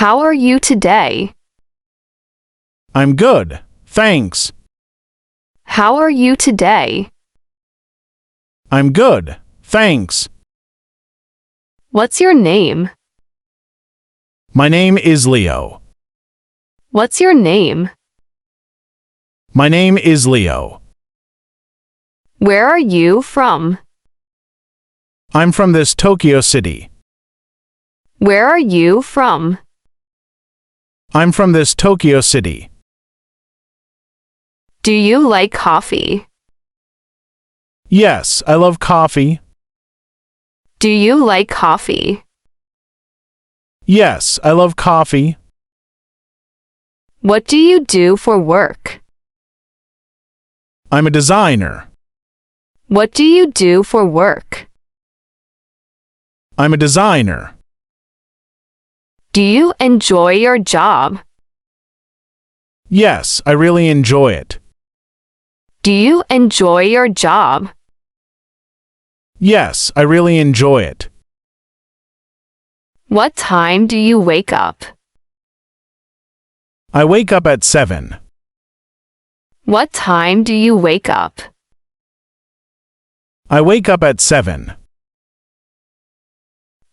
How are you today? I'm good, thanks. How are you today? I'm good, thanks. What's your name? My name is Leo. What's your name? My name is Leo. Where are you from? I'm from this Tokyo city. Where are you from? I'm from this Tokyo city. Do you like coffee? Yes, I love coffee. Do you like coffee? Yes, I love coffee. What do you do for work? I'm a designer. What do you do for work? I'm a designer. Do you enjoy your job? Yes, I really enjoy it. Do you enjoy your job? Yes, I really enjoy it. What time do you wake up? I wake up at 7. What time do you wake up? I wake up at 7.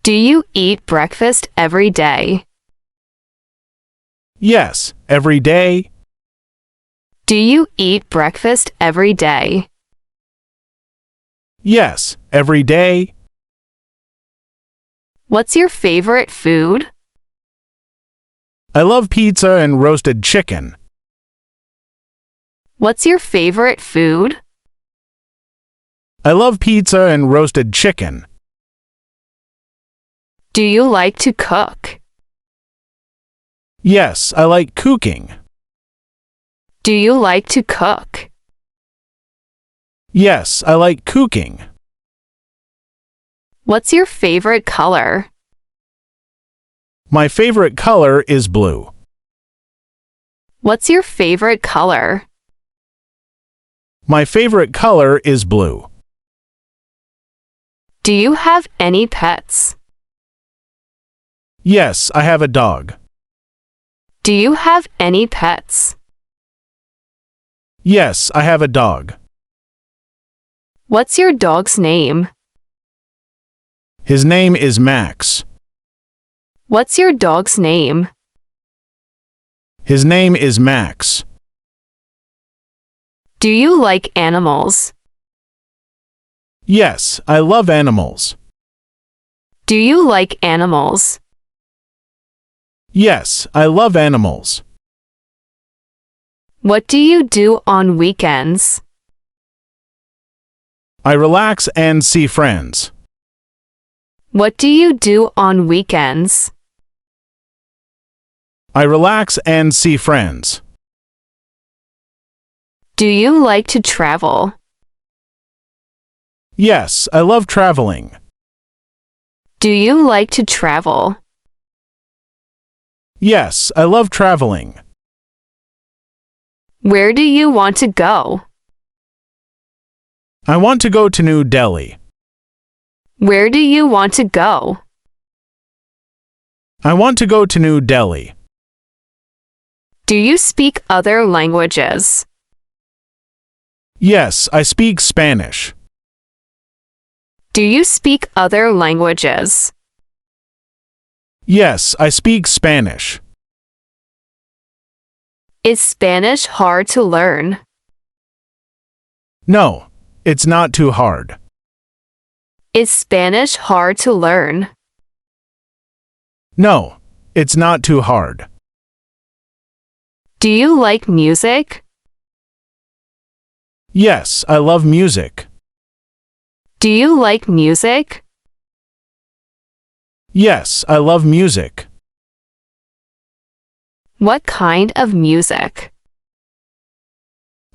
Do you eat breakfast every day? Yes, every day. Do you eat breakfast every day? Yes, every day. What's your favorite food? I love pizza and roasted chicken. What's your favorite food? I love pizza and roasted chicken. Do you like to cook? Yes, I like cooking. Do you like to cook? Yes, I like cooking. What's your favorite color? My favorite color is blue. What's your favorite color? My favorite color is blue. Do you have any pets? Yes, I have a dog. Do you have any pets? Yes, I have a dog. What's your dog's name? His name is Max. What's your dog's name? His name is Max. Do you like animals? Yes, I love animals. Do you like animals? Yes, I love animals. What do you do on weekends? I relax and see friends. What do you do on weekends? I relax and see friends. Do you like to travel? Yes, I love traveling. Do you like to travel? Yes, I love traveling. Where do you want to go? I want to go to New Delhi. Where do you want to go? I want to go to New Delhi. Do you speak other languages? Yes, I speak Spanish. Do you speak other languages? Yes, I speak Spanish. Is Spanish hard to learn? No, it's not too hard. Is Spanish hard to learn? No, it's not too hard. Do you like music? Yes, I love music. Do you like music? Yes, I love music. What kind of music?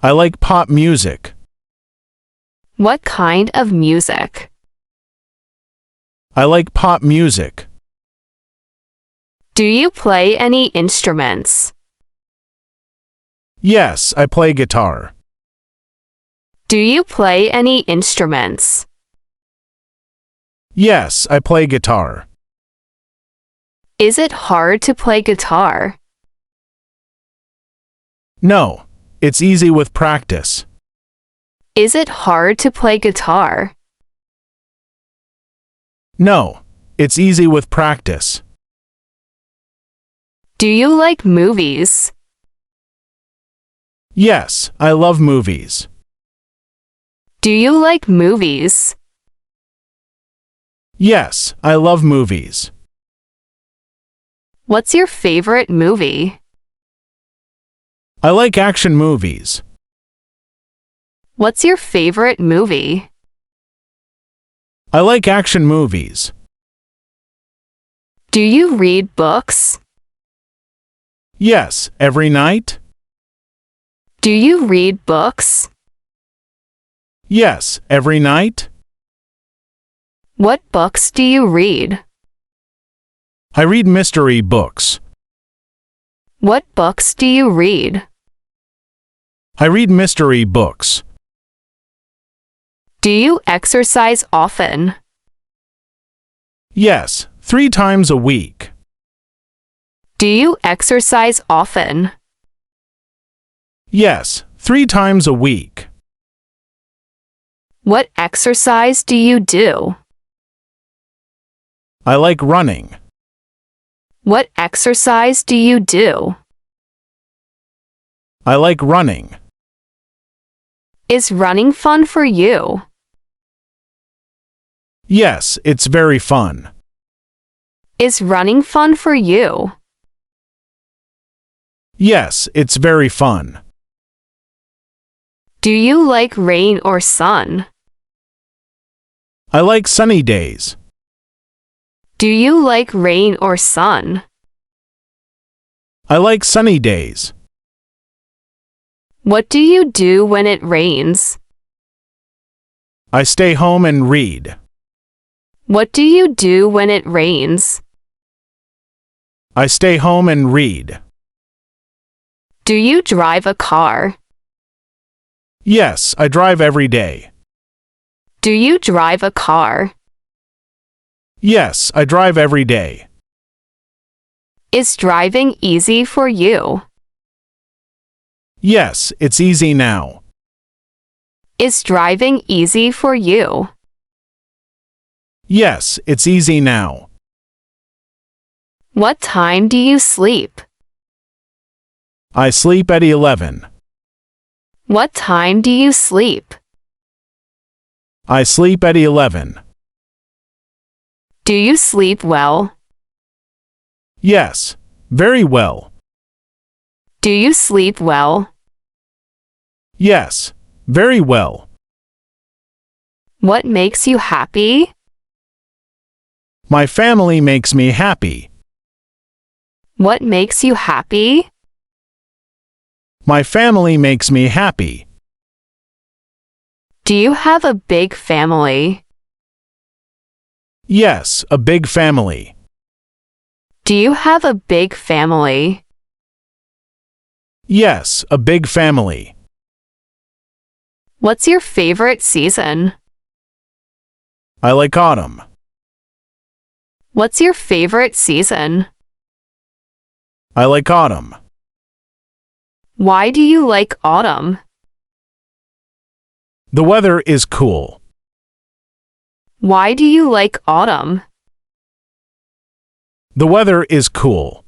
I like pop music. What kind of music? I like pop music. Do you play any instruments? Yes, I play guitar. Do you play any instruments? Yes, I play guitar. Is it hard to play guitar? No, it's easy with practice. Is it hard to play guitar? No, it's easy with practice. Do you like movies? Yes, I love movies. Do you like movies? Yes, I love movies. What's your favorite movie? I like action movies. What's your favorite movie? I like action movies. Do you read books? Yes, every night? Do you read books? Yes, every night? What books do you read? I read mystery books. What books do you read? I read mystery books. Do you exercise often? Yes, 3 times a week. Do you exercise often? Yes, 3 times a week. What exercise do you do? I like running. What exercise do you do? I like running. Is running fun for you? Yes, it's very fun. Is running fun for you? Yes, it's very fun. Do you like rain or sun? I like sunny days. Do you like rain or sun? I like sunny days. What do you do when it rains? I stay home and read. What do you do when it rains? I stay home and read. Do you drive a car? Yes, I drive every day. Do you drive a car? Yes, I drive every day. Is driving easy for you? Yes, it's easy now. Is driving easy for you? Yes, it's easy now. What time do you sleep? I sleep at 11. What time do you sleep? I sleep at 11. Do you sleep well? Yes, very well. Do you sleep well? Yes, very well. What makes you happy? My family makes me happy. What makes you happy? My family makes me happy. Do you have a big family? Yes, a big family. Do you have a big family? Yes, a big family. What's your favorite season? I like autumn. What's your favorite season? I like autumn. Why do you like autumn? The weather is cool. Why do you like autumn? The weather is cool.